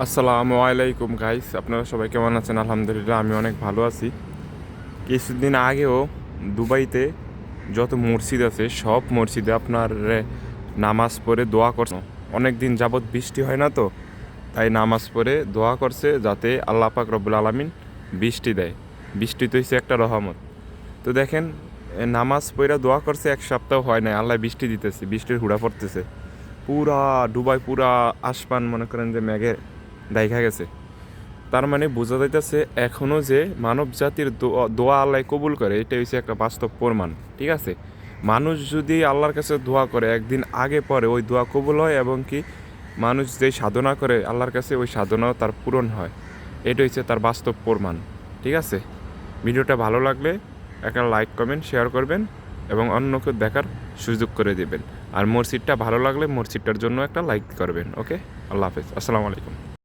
আসসালামু আলাইকুম গাইস, আপনারা সবাই কেমন আছেন? আলহামদুলিল্লাহ, আমি অনেক ভালো আছি। কিছুদিন আগেও দুবাইতে যত মসজিদ আছে সব মসজিদে আপনার নামাজ পড়ে দোয়া করছে। অনেক দিন যাবৎ বৃষ্টি হয় না, তো তাই নামাজ পড়ে দোয়া করছে যাতে আল্লাহ পাক রব্বুল আলামিন বৃষ্টি দেয়। বৃষ্টি তো হচ্ছে একটা রহমত। তো দেখেন, নামাজ পড়ে দোয়া করছে, এক সপ্তাহ হয় না আল্লাহ বৃষ্টি দিতেছে, বৃষ্টির হুড়া পড়তেছে। পুরা দুবাই, পুরা আসমান মনে করেন যে মেঘে দেখা গেছে। তার মানে বোঝা যাইতেছে এখনও যে মানব জাতির দোয়া আল্লাহ কবুল করে, এটা হচ্ছে একটা বাস্তব প্রমাণ। ঠিক আছে, মানুষ যদি আল্লাহর কাছে দোয়া করে একদিন আগে পরে ওই দোয়া কবুল হয়, এবং কি মানুষ যেই সাধনা করে আল্লাহর কাছে ওই সাধনাও তার পূরণ হয়। এটা হচ্ছে তার বাস্তব প্রমাণ। ঠিক আছে, ভিডিওটা ভালো লাগলে একটা লাইক কমেন্ট শেয়ার করবেন এবং অন্যকে দেখার সুযোগ করে দেবেন। আর মসজিদটা ভালো লাগলে মসজিদটার জন্য একটা লাইক করবেন। ওকে, আল্লাহ হাফেজ, আসসালামু আলাইকুম।